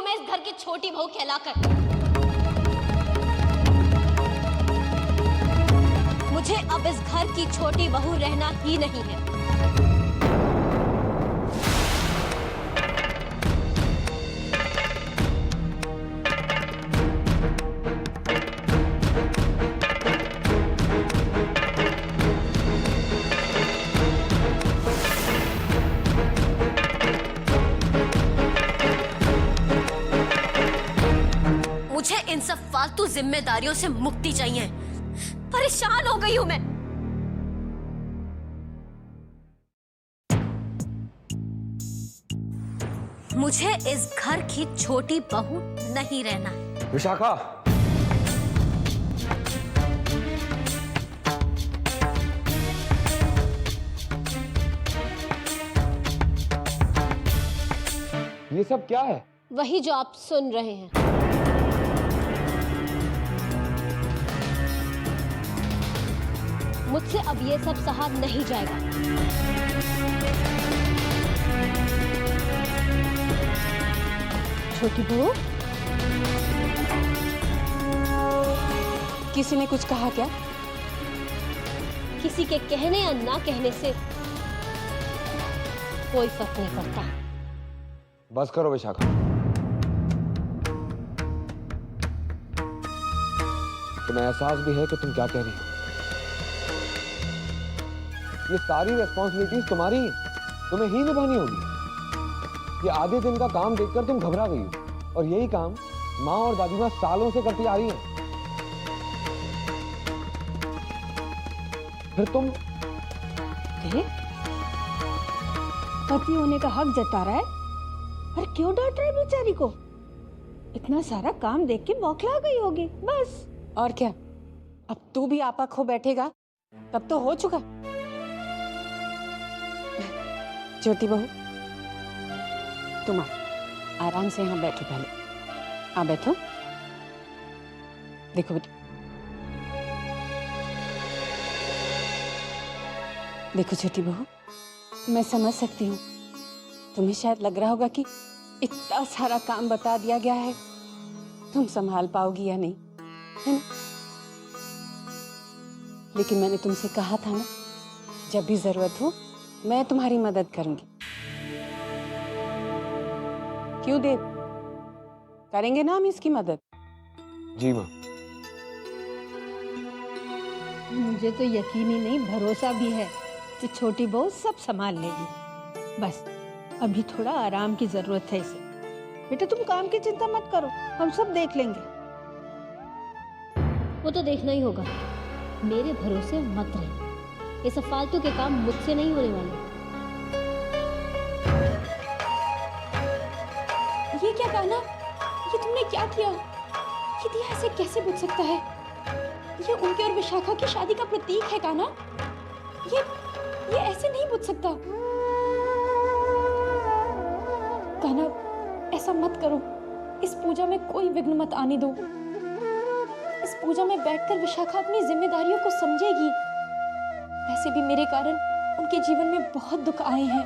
मैं इस घर की छोटी बहू कहलाकर। मुझे अब इस घर की छोटी बहू रहना ही नहीं है। मुझे इन सब फालतू जिम्मेदारियों से मुक्ति चाहिए। परेशान हो गई हूं मैं। मुझे इस घर की छोटी बहू नहीं रहना है। विशाखा, ये सब क्या है? वही जो आप सुन रहे हैं। मुझसे अब ये सब सहा नहीं जाएगा। छोटी बहू, किसी ने कुछ कहा क्या? किसी के कहने या ना कहने से कोई फर्क नहीं पड़ता। बस करो विशाखा। तुम्हें एहसास भी है कि तुम क्या कह रही हो? ये सारी रिस्पॉन्सिबिलिटीज तुम्हारी हैं, तुम्हें ही निभानी होगी। ये आधे दिन का काम देखकर तुम घबरा गई हो, और यही काम माँ और दादी माँ सालों से करती आ रही हैं। फिर तुम पति होने का हक जता रहा है और क्यों डांट रहा है बेचारी को? इतना सारा काम देख के बौखला गई होगी बस। और क्या, अब तू भी आपा खो बैठेगा तब तो हो चुका। छोटी बहू, तुम आराम से यहाँ बैठो। पहले आ बैठो। देखो बेटा, देखो छोटी बहू, मैं समझ सकती हूँ तुम्हें शायद लग रहा होगा कि इतना सारा काम बता दिया गया है, तुम संभाल पाओगी या नहीं, है ना? लेकिन मैंने तुमसे कहा था ना, जब भी जरूरत हो मैं तुम्हारी मदद करूंगी। क्यों देव, करेंगे ना हम इसकी मदद? जी माँ। मुझे तो यकीन ही नहीं, भरोसा भी है कि छोटी बहू सब संभाल लेगी। बस अभी थोड़ा आराम की जरूरत है इसे। बेटा तुम काम की चिंता मत करो, हम सब देख लेंगे। वो तो देखना ही होगा। मेरे भरोसे मत रहना। ये सब फालतू के काम मुझसे नहीं होने वाले। ये क्या कहना, ये तुमने क्या किया? ये दिया ऐसे कैसे बुझ सकता है? ये उनके और विशाखा की शादी का प्रतीक है काना। ये ऐसे नहीं बुझ सकता। काना, ऐसा मत करो। इस पूजा में कोई विघ्न मत आने दो। इस पूजा में बैठकर विशाखा अपनी जिम्मेदारियों को समझेगी। वैसे भी मेरे कारण उनके जीवन में बहुत दुख आए हैं,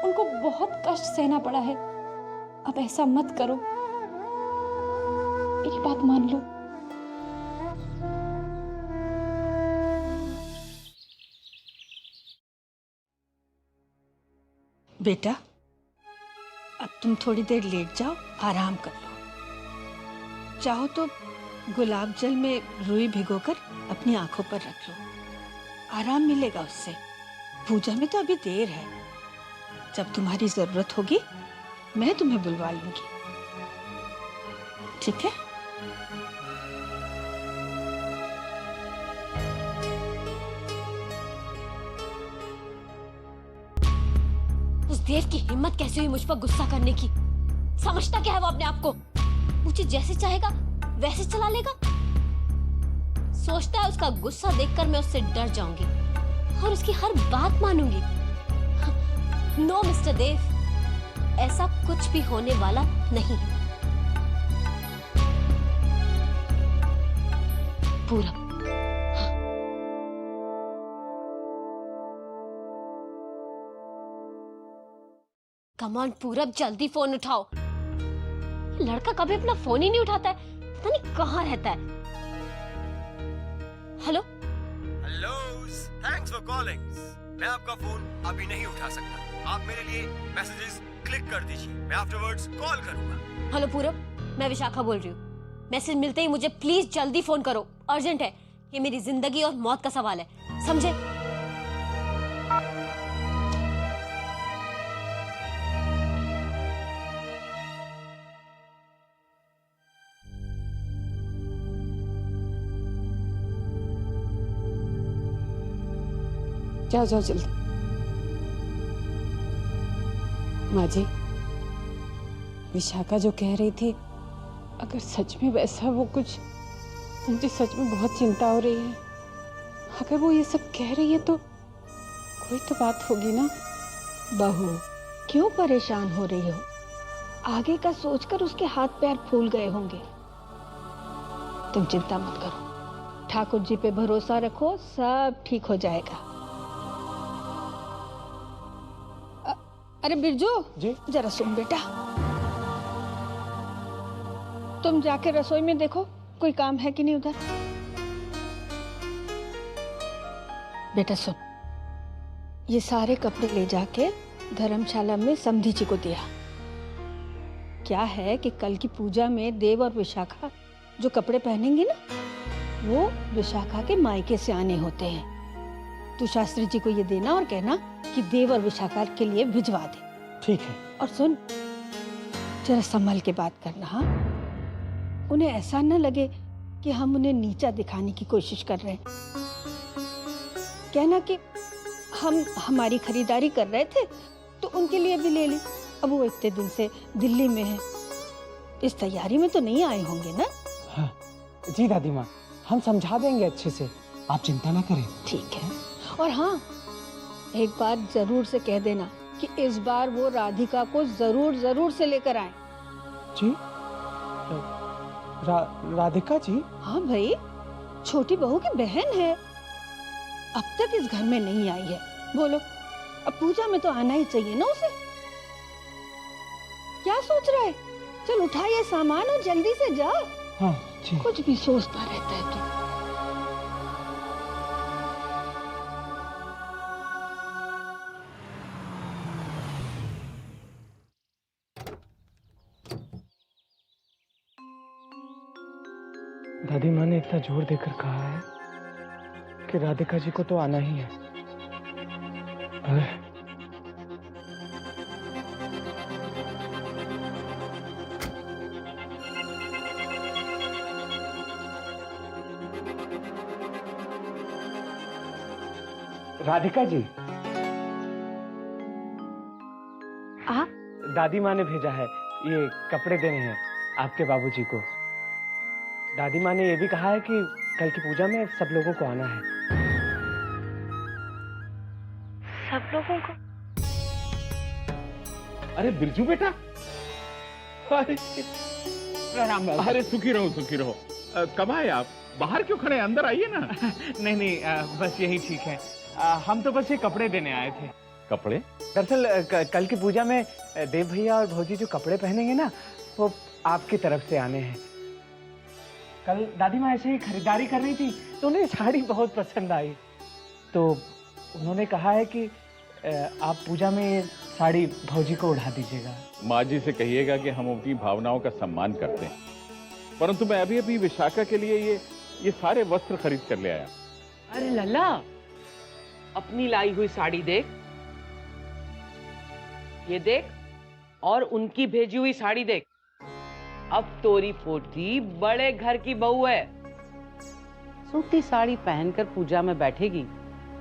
उनको बहुत कष्ट सहना पड़ा है। अब ऐसा मत करो, मेरी बात मान लो। बेटा अब तुम थोड़ी देर लेट जाओ, आराम कर लो। चाहो तो गुलाब जल में रुई भिगोकर अपनी आंखों पर रख लो, आराम मिलेगा उससे। पूजा में तो अभी देर है, जब तुम्हारी जरूरत होगी मैं तुम्हें बुलवा लूंगी, ठीक है? उस देव की हिम्मत कैसे हुई मुझ पर गुस्सा करने की? समझता क्या है वो अपने आप को? मुझे जैसे चाहेगा वैसे चला लेगा। सोचता है उसका गुस्सा देखकर मैं उससे डर जाऊंगी और उसकी हर बात मानूंगी। नो मिस्टर देव, ऐसा कुछ भी होने वाला नहीं। पूरा कम ऑन पूरब, जल्दी फोन उठाओ। ये लड़का कभी अपना फोन ही नहीं उठाता है, पता नहीं कहाँ रहता है। Hello hello, thanks for calling. मैं आपका फोन अभी नहीं उठा सकता, आप मेरे लिए मैसेजेस क्लिक कर दीजिए, मैं आफ्टरवर्ड्स कॉल करूंगा। हेलो पूरब, मैं विशाखा बोल रही हूँ। मैसेज मिलते ही मुझे प्लीज जल्दी फोन करो, अर्जेंट है। ये मेरी जिंदगी और मौत का सवाल है, समझे? जाओ जाओ जल्दी। माँ जी, विशाखा जो कह रही थी, अगर सच में वैसा वो कुछ, मुझे सच में बहुत चिंता हो रही है। अगर वो ये सब कह रही है तो कोई तो बात होगी ना। बहू, क्यों परेशान हो रही हो? आगे का सोचकर उसके हाथ पैर फूल गए होंगे। तुम चिंता मत करो, ठाकुर जी पे भरोसा रखो, सब ठीक हो जाएगा। अरे बिरजू जी? जरा सुन बेटा, तुम जाके रसोई में देखो कोई काम है कि नहीं उधर। बेटा सुन, ये सारे कपड़े ले जाके धर्मशाला में समधी जी को दिया। क्या है कि कल की पूजा में देव और विशाखा जो कपड़े पहनेंगे ना, वो विशाखा के मायके से आने होते हैं। तू शास्त्री जी को ये देना और कहना कि देव और विशाखा के लिए भिजवा दे। ठीक है। और सुन, जरा संभल के बात करना, हाँ? उन्हें ऐसा न लगे कि हम उन्हें नीचा दिखाने की कोशिश कर रहे हैं। कहना कि हम हमारी खरीदारी कर रहे थे तो उनके लिए भी ले ली। अब वो इतने दिन से दिल्ली में है, इस तैयारी में तो नहीं आए होंगे ना? हाँ जी दादी माँ, हम समझा देंगे अच्छे से, आप चिंता ना करें। ठीक है। और हाँ, एक बात जरूर से कह देना कि इस बार वो राधिका को जरूर जरूर से लेकर आए। जी? राधिका जी? हाँ भाई, छोटी बहू की बहन है, अब तक इस घर में नहीं आई है। बोलो, अब पूजा में तो आना ही चाहिए ना उसे। क्या सोच रहा है? चल उठा ये सामान और जल्दी से जा। हाँ जी। कुछ भी सोचता रहता है तू। दादी माँ ने इतना जोर देकर कहा है कि राधिका जी को तो आना ही है। राधिका जी, दादी माँ ने भेजा है, ये कपड़े देने हैं आपके बाबूजी को। दादी माँ ने ये भी कहा है कि कल की पूजा में सब लोगों को आना है। सब लोगों को? अरे बिरजू बेटा, अरे प्रणाम बाबू। अरे सुखी रहो सुखी रहो। कब आए आप? बाहर क्यों खड़े, अंदर आइए ना। नहीं नहीं, बस यही ठीक है। हम तो बस ये कपड़े देने आए थे। कपड़े? दरअसल कल की पूजा में देव भैया और भौजी जो कपड़े पहनेंगे ना, वो आपकी तरफ से आने हैं। कल दादी माँ ऐसे ही खरीदारी कर रही थी तो उन्हें साड़ी बहुत पसंद आई, तो उन्होंने कहा है कि आप पूजा में ये साड़ी भौजी को उड़ा दीजिएगा। माँ जी से कहिएगा कि हम उनकी भावनाओं का सम्मान करते हैं, परंतु मैं अभी अभी विशाखा के लिए ये सारे वस्त्र खरीद कर ले आया। अरे लल्ला, अपनी लाई हुई साड़ी देख, ये देख, और उनकी भेजी हुई साड़ी देख। अब तोरी पोती बड़े घर की बहू है, सूती साड़ी पहनकर पूजा में बैठेगी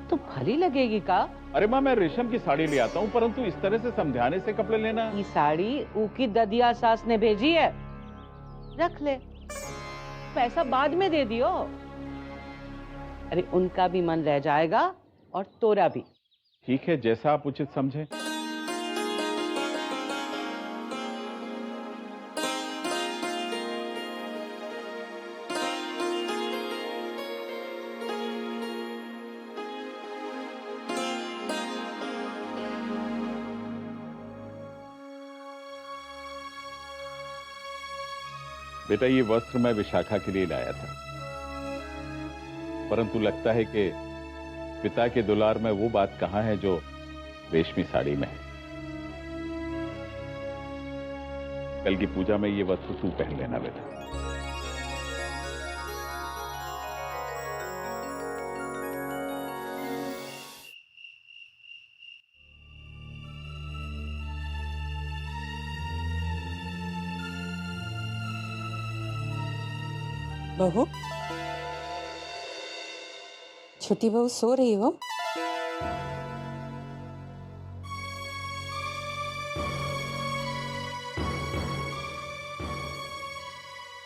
तो भली लगेगी का? अरे माँ, मैं रेशम की साड़ी ले आता हूँ, परंतु इस तरह से समझाने से कपड़े लेना। ये साड़ी ऊकी ददिया सास ने भेजी है, रख ले, पैसा बाद में दे दियो। अरे उनका भी मन रह जाएगा और तोरा भी। ठीक है, जैसा आप उचित समझे। बेटा, ये वस्त्र मैं विशाखा के लिए लाया था, परंतु लगता है कि पिता के दुलार में वो बात कहां है जो रेशमी साड़ी में है। कल की पूजा में ये वस्त्र तू पहन लेना बेटा। बहू, छोटी बहू सो रही हो?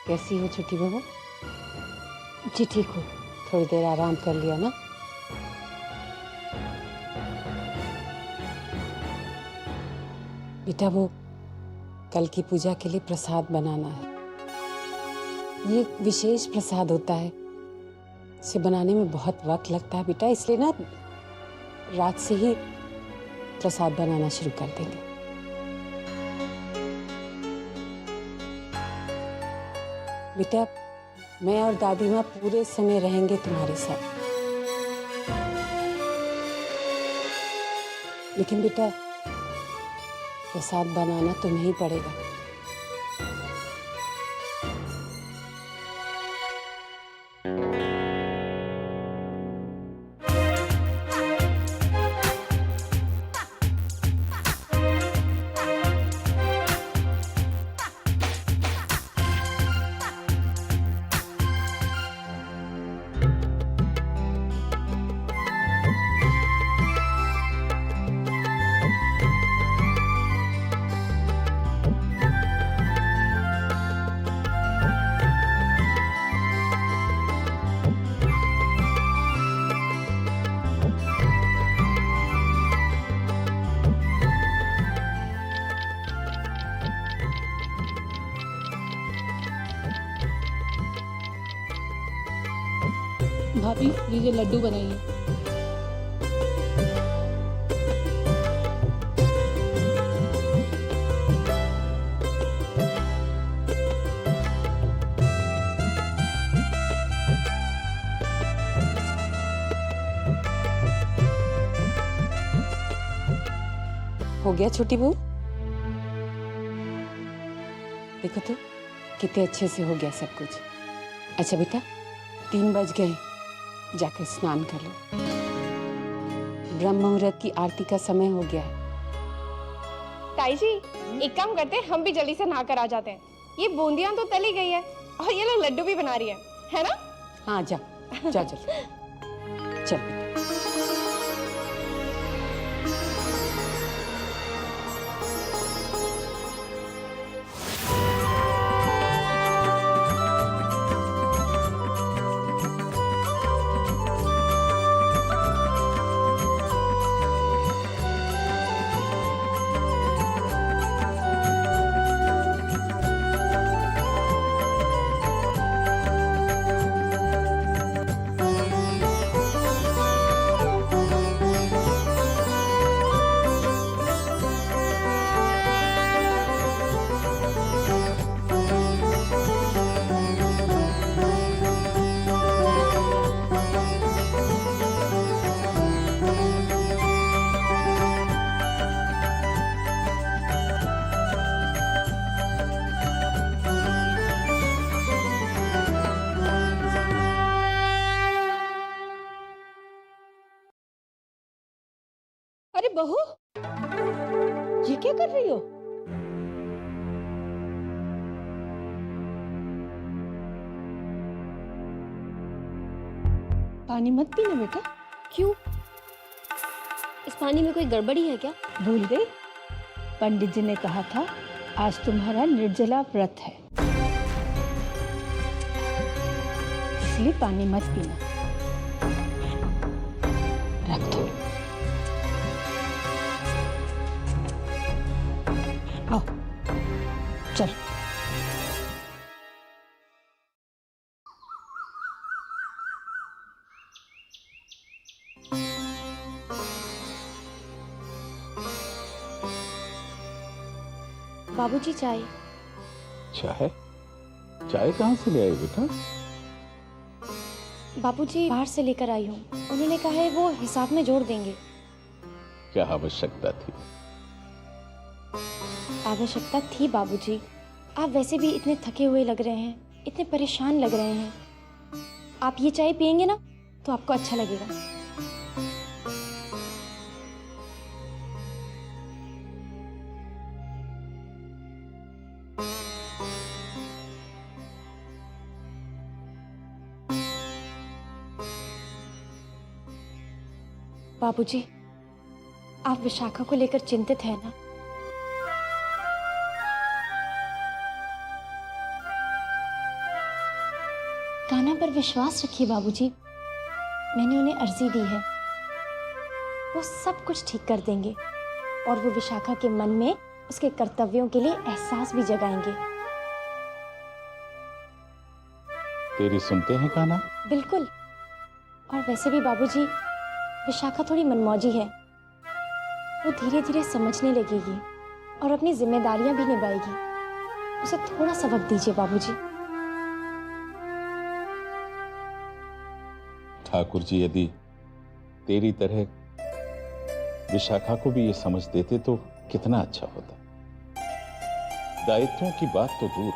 कैसी हो छोटी बहू? जी ठीक हूँ। थोड़ी देर आराम कर लिया ना? बेटा, वो कल की पूजा के लिए प्रसाद बनाना है। ये एक विशेष प्रसाद होता है, इसे बनाने में बहुत वक्त लगता है बेटा, इसलिए ना रात से ही प्रसाद बनाना शुरू कर देंगे। बेटा, मैं और दादी माँ पूरे समय रहेंगे तुम्हारे साथ। लेकिन बेटा, प्रसाद बनाना तुम्हें ही पड़ेगा। भाभी, लीजिए लड्डू बनाइए। हो गया छोटी बहू? देखो तो कितने अच्छे से हो गया सब कुछ। अच्छा बेटा, 3 बज गए, जाकर स्नान कर लो। ब्रह्म मुहूर्त की आरती का समय हो गया है। ताई जी, एक काम करते हैं, हम भी जल्दी से नहा कर आ जाते हैं। ये बूंदियां तो तली गई है और ये लोग लड्डू भी बना रही है ना? हाँ, जा जा जल्दी चल बेटा। अरे बहू, ये क्या कर रही हो? पानी मत पीना बेटा। क्यों? इस पानी में कोई गड़बड़ी है क्या? भूल गई? पंडित जी ने कहा था आज तुम्हारा निर्जला व्रत है, इसलिए पानी मत पीना। रख दो। आओ, चल। बाबूजी, चाय। चाय? चाय कहाँ से ले आए बेटा? बाबूजी बाहर से लेकर आई हूँ, उन्होंने कहा है वो हिसाब में जोड़ देंगे। क्या आवश्यकता थी? आवश्यकता थी बाबूजी, आप वैसे भी इतने थके हुए लग रहे हैं, इतने परेशान लग रहे हैं। आप ये चाय पियेंगे ना तो आपको अच्छा लगेगा। बाबूजी, आप विशाखा को लेकर चिंतित हैं ना? कान्हा पर विश्वास रखिए बाबूजी, मैंने उन्हें अर्जी दी है, वो सब कुछ ठीक कर देंगे और वो विशाखा के मन में उसके कर्तव्यों के लिए एहसास भी जगाएंगे। तेरी सुनते हैं कान्हा? बिल्कुल। और वैसे भी बाबूजी, विशाखा थोड़ी मनमौजी है, वो धीरे धीरे समझने लगेगी और अपनी जिम्मेदारियां भी निभाएगी। उसे थोड़ा सा वक्त दीजिए बाबूजी। ठाकुर जी यदि तेरी तरह विशाखा को भी ये समझ देते तो कितना अच्छा होता। दायित्वों की बात तो दूर,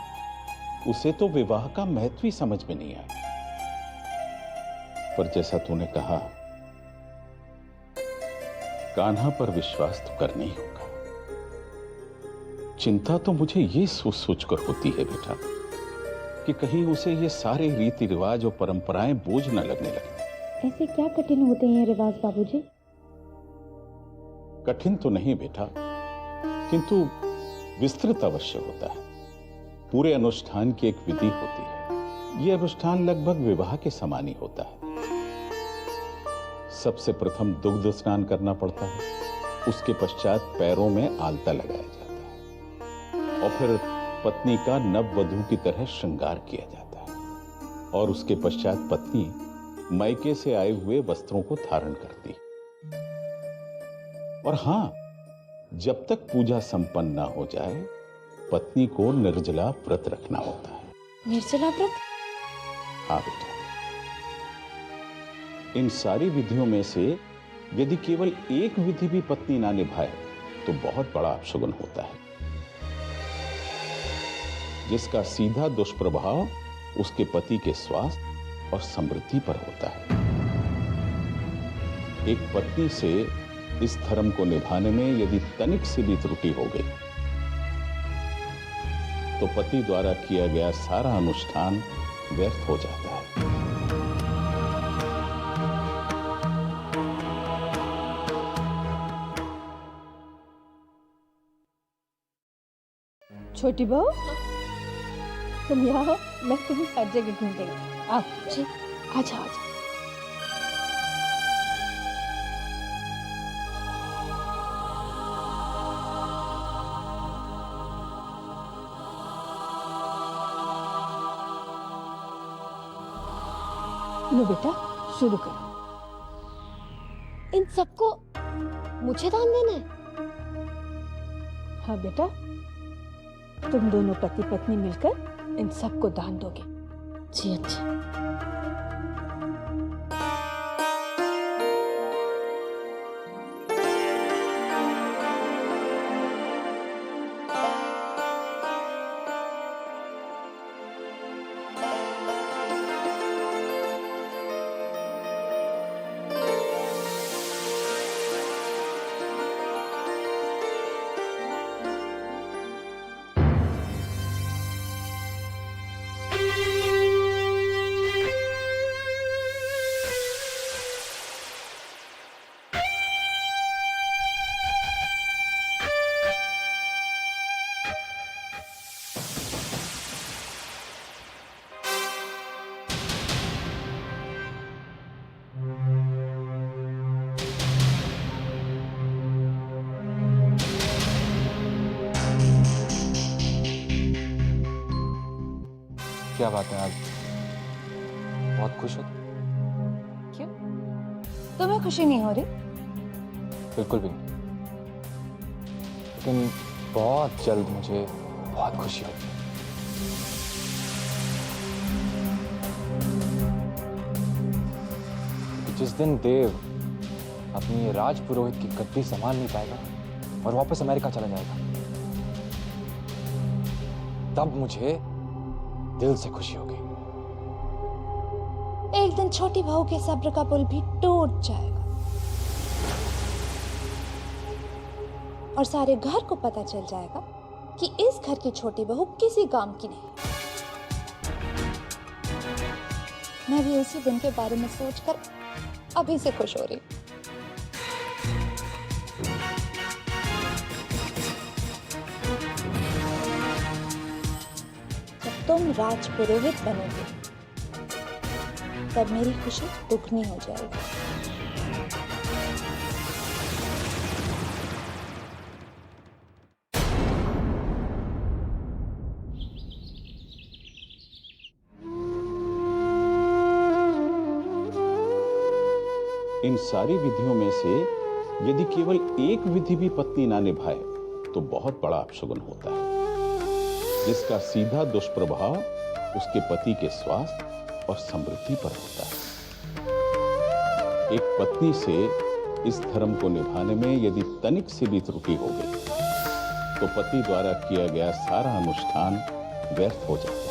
उसे तो विवाह का महत्व ही समझ में नहीं आया। पर जैसा तूने कहा, कान्हा पर विश्वास तो करना ही होगा। चिंता तो मुझे ये सोच सोचकर होती है बेटा कि कहीं उसे ये सारे रीति रिवाज और परंपराएं बोझ न लगने लगे। ऐसे क्या कठिन होते हैं रिवाज बाबूजी? कठिन तो नहीं बेटा, किंतु विस्तृत अवश्य होता है। पूरे अनुष्ठान की एक विधि होती है। यह अनुष्ठान लगभग विवाह के समान ही होता है। सबसे प्रथम दुग्ध स्नान करना पड़ता है, उसके पश्चात पैरों में आलता लगाया जाता है और फिर पत्नी का नववधू की तरह श्रृंगार किया जाता है और उसके पश्चात पत्नी मायके से आए हुए वस्त्रों को धारण करती। और हां, जब तक पूजा संपन्न ना हो जाए, पत्नी को निर्जला व्रत रखना होता है। निर्जला व्रत? हाँ बेटा, इन सारी विधियों में से यदि केवल एक विधि भी पत्नी ना निभाए तो बहुत बड़ा अपशगुन होता है, जिसका सीधा दुष्प्रभाव उसके पति के स्वास्थ्य और समृद्धि पर होता है। एक पत्नी से इस धर्म को निभाने में यदि तनिक से भी त्रुटि हो गई तो पति द्वारा किया गया सारा अनुष्ठान व्यर्थ हो जाता है। छोटी बहू, तुम यहाँ हो, मैं तुम्हें हर जगह ढूंढ रही हूँ। आओ जी, आजा आजा। लो बेटा, शुरू करो। इन सबको मुझे दान देना है? हाँ बेटा, तुम दोनों पति पत्नी मिलकर इन सबको दान दोगे। जी अच्छा। क्या बात है, आज बहुत खुश हो? क्यों? तुम्हें खुशी नहीं हो रही? बिल्कुल भी नहीं, लेकिन बहुत जल्द मुझे बहुत खुशी होगी। जिस दिन देव अपनी राज पुरोहित की गद्दी संभाल नहीं पाएगा और वापस अमेरिका चला जाएगा, तब मुझे दिल से खुशी होगी। एक दिन छोटी बहू के सब्र का पुल भी टूट जाएगा और सारे घर को पता चल जाएगा कि इस घर की छोटी बहू किसी काम की नहीं। मैं भी उसी दिन के बारे में सोचकर अभी से खुश हो रही। जब तुम राज पुरोहित बनोगे तब मेरी खुशी दुगनी हो जाएगी। इन सारी विधियों में से यदि केवल एक विधि भी पत्नी ना निभाए तो बहुत बड़ा अपशगुन होता है, जिसका सीधा दुष्प्रभाव उसके पति के स्वास्थ्य और समृद्धि पर होता है। एक पत्नी से इस धर्म को निभाने में यदि तनिक से भी त्रुटि हो गई तो पति द्वारा किया गया सारा अनुष्ठान व्यर्थ हो जाता है।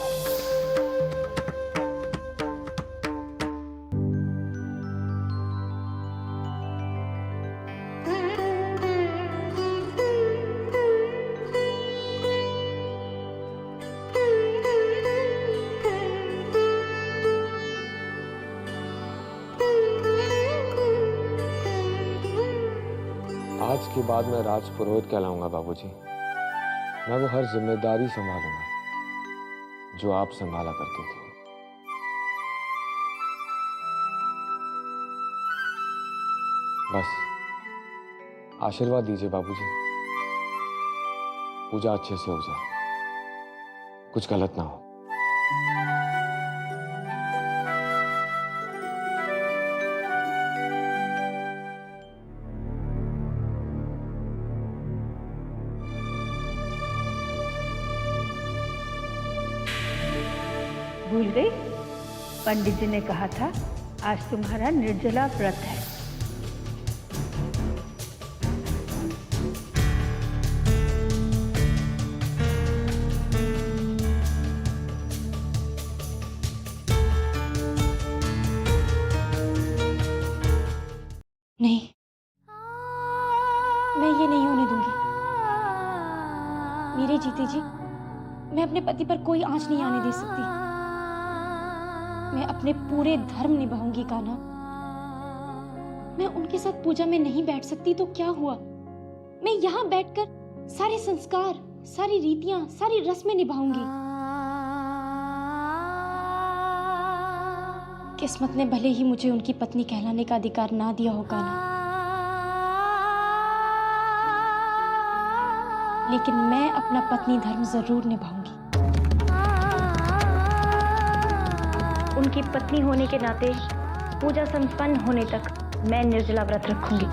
आज के बाद मैं राज पुरोहित कहलाऊंगा बाबूजी। मैं वो हर जिम्मेदारी संभालूंगा जो आप संभाला करती थी। बस आशीर्वाद दीजिए बाबूजी, पूजा अच्छे से हो जाए, कुछ गलत ना हो। भूल गई? पंडित जी ने कहा था आज तुम्हारा निर्जला व्रत है। नहीं, मैं ये नहीं होने दूंगी। मेरे जीते जी मैं अपने पति पर कोई आंच नहीं आने दे सकती। मैं अपने पूरे धर्म निभाऊंगी कान्हा। मैं उनके साथ पूजा में नहीं बैठ सकती तो क्या हुआ? मैं यहाँ बैठकर सारे संस्कार, सारी रीतियां, सारी रस्में निभाऊंगी। किस्मत ने भले ही मुझे उनकी पत्नी कहलाने का अधिकार ना दिया हो कान्हा, लेकिन मैं अपना पत्नी धर्म जरूर निभाऊंगी। उनकी पत्नी होने के नाते पूजा संपन्न होने तक मैं निर्जला व्रत रखूंगी।